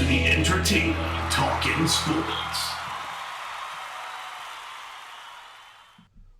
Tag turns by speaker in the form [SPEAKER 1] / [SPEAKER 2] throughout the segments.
[SPEAKER 1] the entertainment talking sports.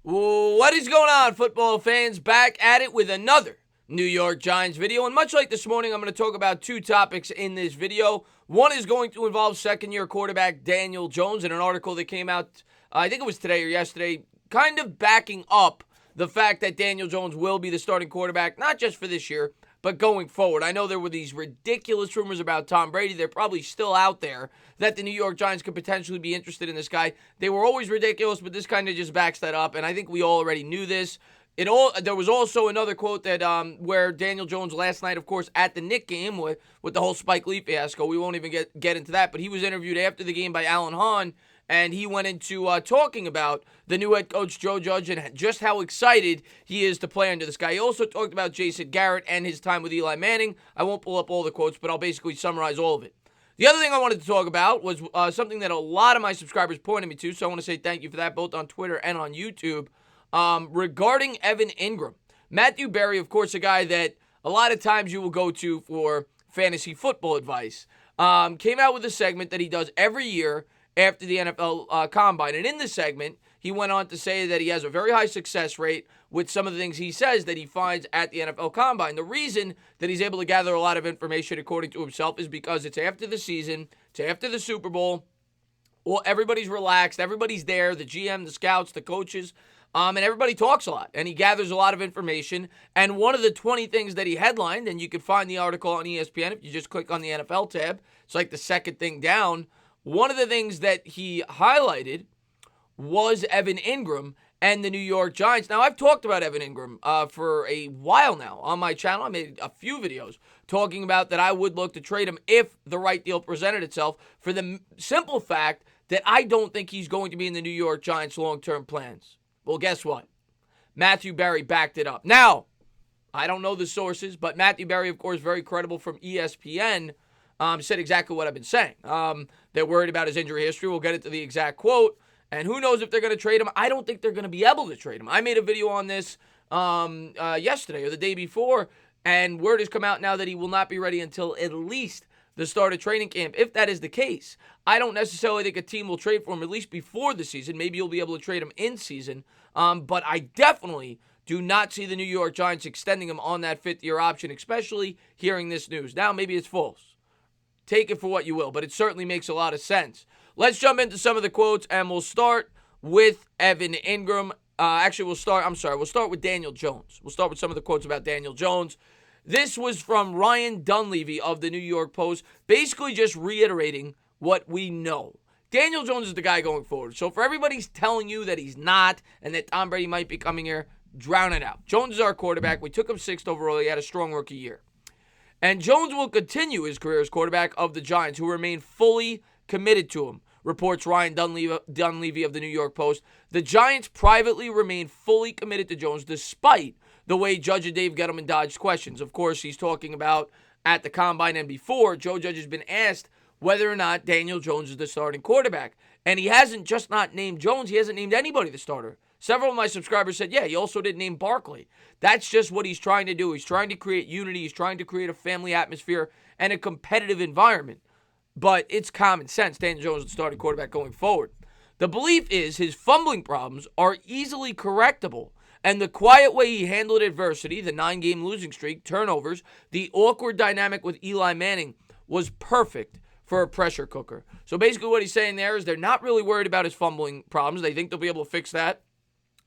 [SPEAKER 2] What is going on, football fans? Back at it with another New York Giants video. And much like this morning, I'm going to talk about two topics in this video. One is going to involve second-year quarterback Daniel Jones in an article that came out, I think it was today or yesterday, kind of backing up the fact that Daniel Jones will be the starting quarterback, not just for this year, but going forward. I know there were these ridiculous rumors about Tom Brady. They're probably still out there that the New York Giants could potentially be interested in this guy. They were always ridiculous, but this kind of just backs that up, and I think we all already knew this. There was also another quote that where Daniel Jones last night, of course, at the Knick game with the whole Spike Lee fiasco. We won't even get into that, but he was interviewed after the game by Alan Hahn, and he went into talking about the new head coach, Joe Judge, and just how excited he is to play under this guy. He also talked about Jason Garrett and his time with Eli Manning. I won't pull up all the quotes, but I'll basically summarize all of it. The other thing I wanted to talk about was something that a lot of my subscribers pointed me to, so I want to say thank you for that, both on Twitter and on YouTube, regarding Evan Engram. Matthew Berry, of course, a guy that a lot of times you will go to for fantasy football advice, came out with a segment that he does every year after the NFL Combine. And in this segment, he went on to say that he has a very high success rate with some of the things he says that he finds at the NFL Combine. The reason that he's able to gather a lot of information, according to himself, is because it's after the season, it's after the Super Bowl. Well, everybody's relaxed, everybody's there, the GM, the scouts, the coaches, and everybody talks a lot, and he gathers a lot of information. And one of the 20 things that he headlined, and you can find the article on ESPN if you just click on the NFL tab, it's like the second thing down. One of the things that he highlighted was Evan Engram and the New York Giants. Now, I've talked about Evan Engram for a while now on my channel. I made a few videos talking about that I would look to trade him if the right deal presented itself, for the simple fact that I don't think he's going to be in the New York Giants' long-term plans. Well, guess what? Matthew Berry backed it up. Now, I don't know the sources, but Matthew Berry, of course, very credible from ESPN, said exactly what I've been saying. They're worried about his injury history. We'll get into the exact quote. And who knows if they're going to trade him. I don't think they're going to be able to trade him. I made a video on this yesterday or the day before, and word has come out now that he will not be ready until at least the start of training camp. If that is the case, I don't necessarily think a team will trade for him at least before the season. Maybe you'll be able to trade him in season. But I definitely do not see the New York Giants extending him on that fifth-year option, especially hearing this news. Now, maybe it's false. Take it for what you will, but it certainly makes a lot of sense. Let's jump into some of the quotes, and we'll start with Evan Engram. We'll start with Daniel Jones. We'll start with some of the quotes about Daniel Jones. This was from Ryan Dunleavy of the New York Post, basically just reiterating what we know. Daniel Jones is the guy going forward. So for everybody's telling you that he's not and that Tom Brady might be coming here, drown it out. Jones is our quarterback. We took him 6th overall. He had a strong rookie year. And Jones will continue his career as quarterback of the Giants, who remain fully committed to him, reports Ryan Dunleavy of the New York Post. The Giants privately remain fully committed to Jones despite the way Judge and Dave Gettleman dodged questions. Of course, he's talking about at the Combine and before, Joe Judge has been asked whether or not Daniel Jones is the starting quarterback. And he hasn't just not named Jones, he hasn't named anybody the starter. Several of my subscribers said, yeah, he also didn't name Barkley. That's just what he's trying to do. He's trying to create unity. He's trying to create a family atmosphere and a competitive environment. But it's common sense. Daniel Jones is the starting quarterback going forward. The belief is his fumbling problems are easily correctable. And the quiet way he handled adversity, the 9-game losing streak, turnovers, the awkward dynamic with Eli Manning was perfect for a pressure cooker. So basically what he's saying there is they're not really worried about his fumbling problems. They think they'll be able to fix that.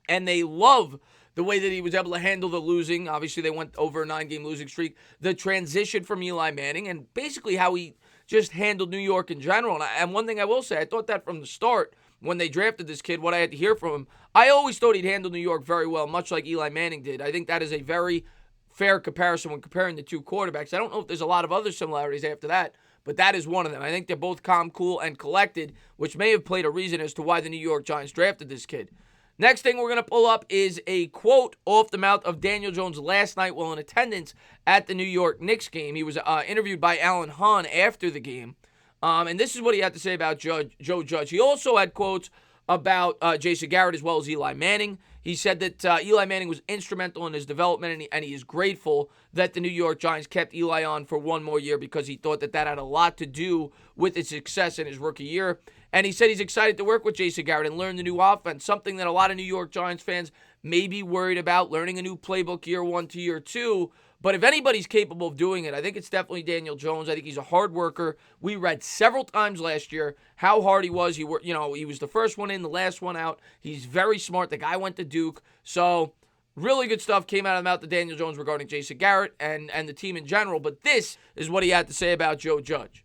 [SPEAKER 2] And they love the way that he was able to handle the losing. Obviously, they went over a 9-game losing streak. The transition from Eli Manning and basically how he just handled New York in general. And one thing I will say, I thought that from the start when they drafted this kid, what I had to hear from him, I always thought he'd handle New York very well, much like Eli Manning did. I think that is a very fair comparison when comparing the two quarterbacks. I don't know if there's a lot of other similarities after that, but that is one of them. I think they're both calm, cool, and collected, which may have played a reason as to why the New York Giants drafted this kid. Next thing we're going to pull up is a quote off the mouth of Daniel Jones last night while in attendance at the New York Knicks game. He was interviewed by Alan Hahn after the game. And this is what he had to say about Joe Judge. He also had quotes about Jason Garrett as well as Eli Manning. He said that Eli Manning was instrumental in his development, and he is grateful that the New York Giants kept Eli on for one more year because he thought that had a lot to do with his success in his rookie year. And he said he's excited to work with Jason Garrett and learn the new offense, something that a lot of New York Giants fans may be worried about, learning a new playbook year one to year two. But if anybody's capable of doing it, I think it's definitely Daniel Jones. I think he's a hard worker. We read several times last year how hard he was. He was the first one in, the last one out. He's very smart. The guy went to Duke. So really good stuff came out of the mouth of Daniel Jones regarding Jason Garrett and the team in general. But this is what he had to say about Joe Judge.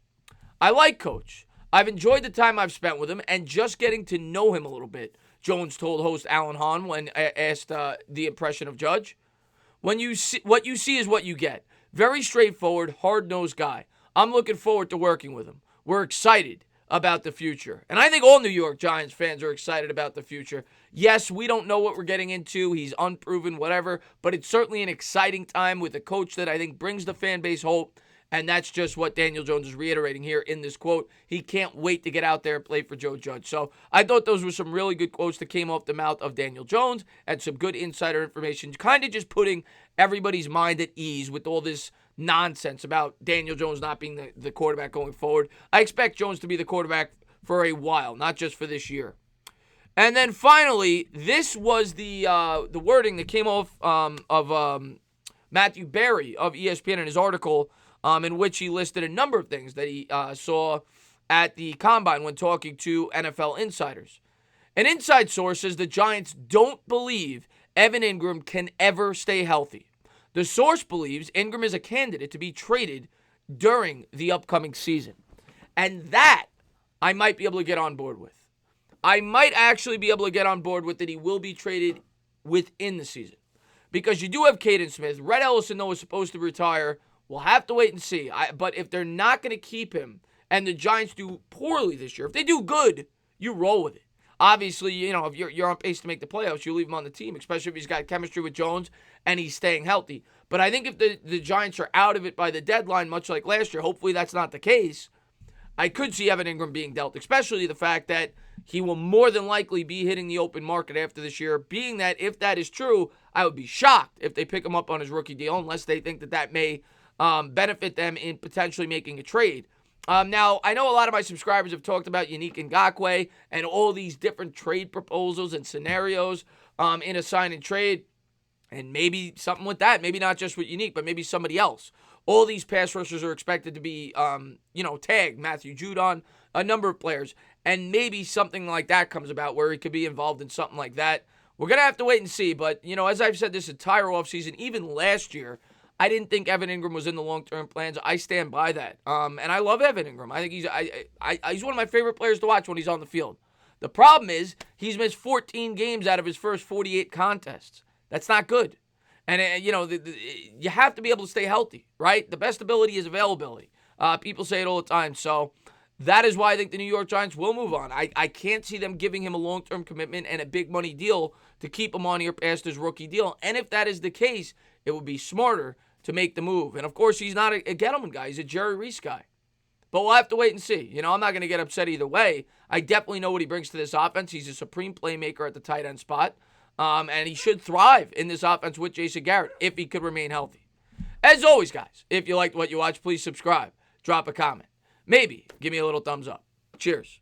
[SPEAKER 2] I like Coach. I've enjoyed the time I've spent with him and just getting to know him a little bit, Jones told host Alan Hahn when asked the impression of Judge. What you see is what you get. Very straightforward, hard-nosed guy. I'm looking forward to working with him. We're excited about the future. And I think all New York Giants fans are excited about the future. Yes, we don't know what we're getting into. He's unproven, whatever. But it's certainly an exciting time with a coach that I think brings the fan base hope. And that's just what Daniel Jones is reiterating here in this quote. He can't wait to get out there and play for Joe Judge. So I thought those were some really good quotes that came off the mouth of Daniel Jones and some good insider information, kind of just putting everybody's mind at ease with all this nonsense about Daniel Jones not being the quarterback going forward. I expect Jones to be the quarterback for a while, not just for this year. And then finally, this was the wording that came off of Matthew Berry of ESPN in his article, in which he listed a number of things that he saw at the Combine when talking to NFL insiders. An inside source says the Giants don't believe Evan Engram can ever stay healthy. The source believes Engram is a candidate to be traded during the upcoming season. And that I might be able to get on board with. I might actually be able to get on board with that he will be traded within the season. Because you do have Caden Smith. Red Ellison, though, is supposed to retire. We'll have to wait and see. But if they're not going to keep him and the Giants do poorly this year, if they do good, you roll with it. Obviously, if you're on pace to make the playoffs, you leave him on the team, especially if he's got chemistry with Jones and he's staying healthy. But I think if the Giants are out of it by the deadline, much like last year, hopefully that's not the case, I could see Evan Engram being dealt, especially the fact that he will more than likely be hitting the open market after this year, being that if that is true, I would be shocked if they pick him up on his rookie deal, unless they think that may benefit them in potentially making a trade. Now, I know a lot of my subscribers have talked about Yannick Ngakoue and all these different trade proposals and scenarios in a sign and trade, and maybe something with that. Maybe not just with Yannick, but maybe somebody else. All these pass rushers are expected to be, tagged. Matthew Judon, a number of players, and maybe something like that comes about where he could be involved in something like that. We're going to have to wait and see, but, as I've said this entire offseason, even last year, I didn't think Evan Engram was in the long-term plans. I stand by that. And I love Evan Engram. I think he's one of my favorite players to watch when he's on the field. The problem is he's missed 14 games out of his first 48 contests. That's not good. And, you have to be able to stay healthy, right? The best ability is availability. People say it all the time. So that is why I think the New York Giants will move on. I can't see them giving him a long-term commitment and a big money deal to keep him on here past his rookie deal. And if that is the case, it would be smarter to make the move. And, of course, he's not a Gettleman guy. He's a Jerry Reese guy. But we'll have to wait and see. I'm not going to get upset either way. I definitely know what he brings to this offense. He's a supreme playmaker at the tight end spot. And he should thrive in this offense with Jason Garrett if he could remain healthy. As always, guys, if you liked what you watched, please subscribe. Drop a comment. Maybe give me a little thumbs up. Cheers.